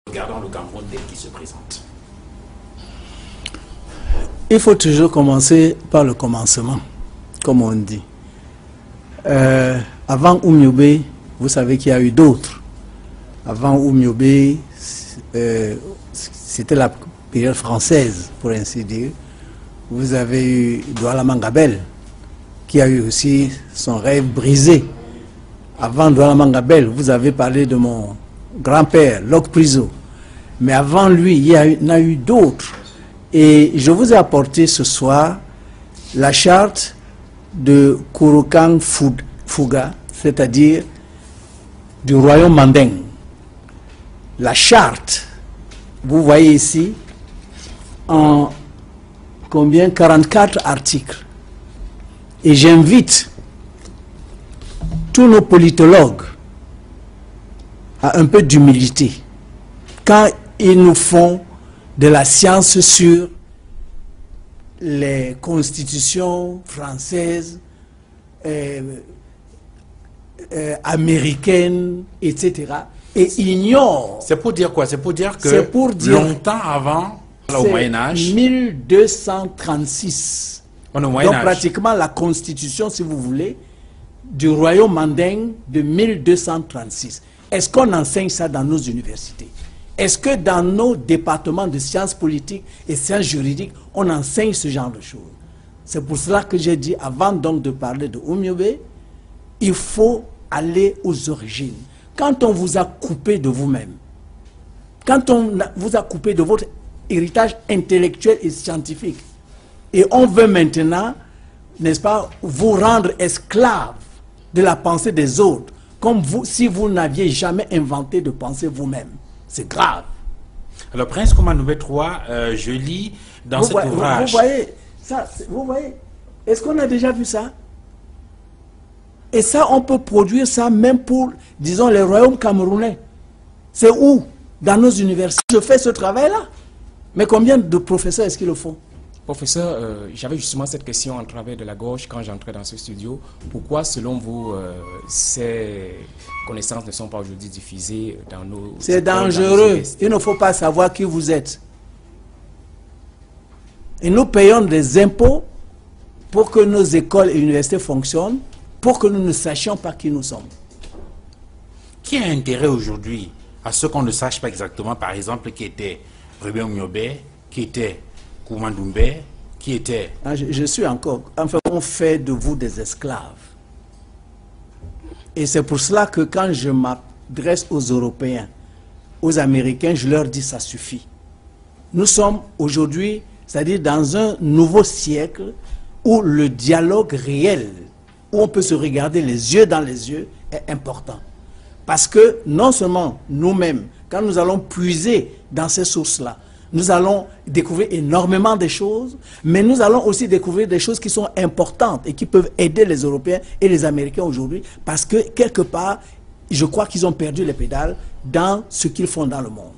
Regardons le Cameroun tel qu'il se présente. Il faut toujours commencer par le commencement, comme on dit. Avant Oumyobé, vous savez qu'il y a eu d'autres. Avant Oumyobé, c'était la période française, pour ainsi dire. Vous avez eu Douala Mangabel, qui a eu aussi son rêve brisé. Avant Douala Mangabel, vous avez parlé de mon grand-père, Locke Priso. Mais avant lui, il y en a eu d'autres. Et je vous ai apporté ce soir la charte de Kouroukan Fouga, c'est-à-dire du royaume manding. La charte, vous voyez ici, en combien? 44 articles. Et j'invite tous nos politologues à un peu d'humilité quand ils nous font de la science sur les constitutions françaises, américaines, etc. Et ignorent. C'est pour dire quoi? C'est pour dire que longtemps avant, au Moyen-Âge, 1236. Donc pratiquement la constitution, si vous voulez, du royaume manding de 1236. Est-ce qu'on enseigne ça dans nos universités? Est-ce que dans nos départements de sciences politiques et sciences juridiques, on enseigne ce genre de choses? C'est pour cela que j'ai dit, avant donc de parler de Oumyobé, il faut aller aux origines. Quand on vous a coupé de vous-même, quand on vous a coupé de votre héritage intellectuel et scientifique, et on veut maintenant, n'est-ce pas, vous rendre esclave de la pensée des autres, comme vous, si vous n'aviez jamais inventé de penser vous-même. C'est grave. Alors, Prince Coumba-Ndombé III, je lis dans cet ouvrage. Vous voyez, est-ce qu'on a déjà vu ça? Et ça, on peut produire ça même pour, disons, les royaumes camerounais. C'est où? Dans nos universités. Je fais ce travail-là. Mais combien de professeurs est-ce qu'ils le font? Professeur, j'avais justement cette question en travers de la gorge quand j'entrais dans ce studio. Pourquoi, selon vous, ces connaissances ne sont pas aujourd'hui diffusées dans nos... C'est dangereux. Il ne faut pas savoir qui vous êtes. Et nous payons des impôts pour que nos écoles et universités fonctionnent, pour que nous ne sachions pas qui nous sommes. Qui a intérêt aujourd'hui à ce qu'on ne sache pas exactement, par exemple, qui était Robert Oumyobé, qui était Coumba-Ndombé, qui était... Je suis encore... Enfin, on fait de vous des esclaves. Et c'est pour cela que quand je m'adresse aux Européens, aux Américains, je leur dis ça suffit. Nous sommes aujourd'hui, c'est-à-dire dans un nouveau siècle où le dialogue réel, où on peut se regarder les yeux dans les yeux, est important. Parce que non seulement nous-mêmes, quand nous allons puiser dans ces sources-là, nous allons découvrir énormément de choses, mais nous allons aussi découvrir des choses qui sont importantes et qui peuvent aider les Européens et les Américains aujourd'hui, parce que quelque part, je crois qu'ils ont perdu les pédales dans ce qu'ils font dans le monde.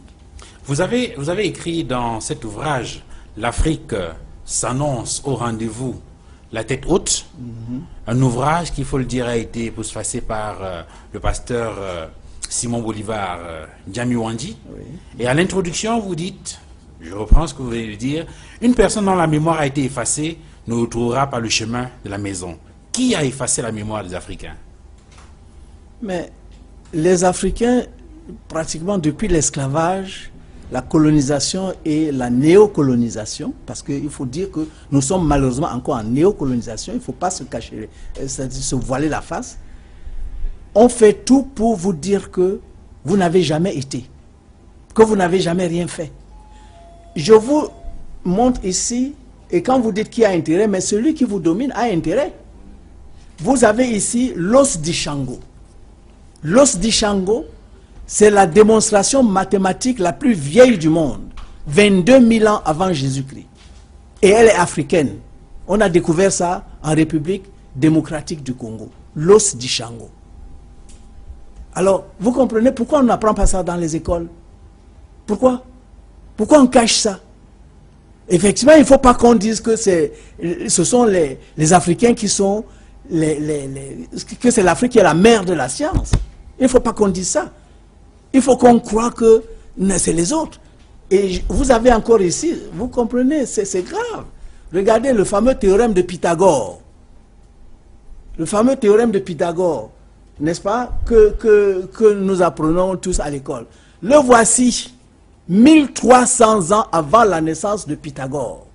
Vous avez écrit dans cet ouvrage, l'Afrique s'annonce au rendez-vous, la tête haute, un ouvrage qui, il faut le dire, a été postfacé par le pasteur Simon Bolivar Djamil-Wandi. Oui. Et à l'introduction, vous dites, je reprends ce que vous venez de dire, une personne dont la mémoire a été effacée ne retrouvera pas le chemin de la maison. Qui a effacé la mémoire des Africains? Mais les Africains, pratiquement depuis l'esclavage, la colonisation et la néocolonisation, parce qu'il faut dire que nous sommes malheureusement encore en néocolonisation, il ne faut pas se cacher, c'est-à-dire se voiler la face, on fait tout pour vous dire que vous n'avez jamais été, que vous n'avez jamais rien fait. Je vous montre ici, et quand vous dites qui a intérêt, mais celui qui vous domine a intérêt. Vous avez ici l'os d'Ishango. L'os d'Ishango, c'est la démonstration mathématique la plus vieille du monde, 22 000 ans avant Jésus-Christ. Et elle est africaine. On a découvert ça en République démocratique du Congo. L'os d'Ishango. Alors, vous comprenez pourquoi on n'apprend pas ça dans les écoles? Pourquoi? Pourquoi on cache ça? Effectivement, il ne faut pas qu'on dise que ce sont les Africains qui sont... que c'est l'Afrique qui est la mère de la science. Il ne faut pas qu'on dise ça. Il faut qu'on croie que c'est les autres. Et vous avez encore ici, vous comprenez, c'est grave. Regardez le fameux théorème de Pythagore. Le fameux théorème de Pythagore, n'est-ce pas, que nous apprenons tous à l'école. Le voici, 1300 ans avant la naissance de Pythagore.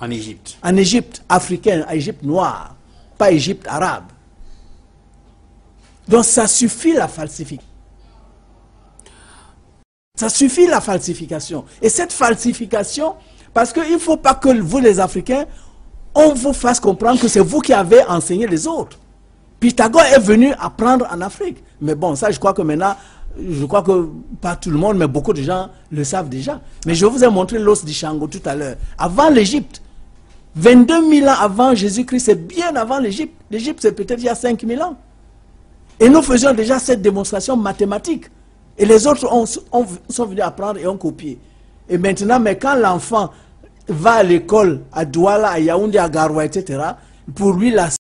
En Égypte. En Égypte africaine, en Égypte noire, pas Égypte arabe. Donc ça suffit la falsification. Ça suffit la falsification. Et cette falsification, parce qu'il ne faut pas que vous les Africains, on vous fasse comprendre que c'est vous qui avez enseigné les autres. Pythagore est venu apprendre en Afrique. Mais bon, ça je crois que maintenant, je crois que pas tout le monde, mais beaucoup de gens le savent déjà. Mais je vous ai montré l'os d'Ishango tout à l'heure. Avant l'Égypte, 22 000 ans avant Jésus-Christ, c'est bien avant l'Égypte. L'Égypte, c'est peut-être il y a 5 000 ans. Et nous faisions déjà cette démonstration mathématique. Et les autres sont venus apprendre et ont copié. Et maintenant, mais quand l'enfant va à l'école, à Douala, à Yaoundé, à Garoua, etc., pour lui, la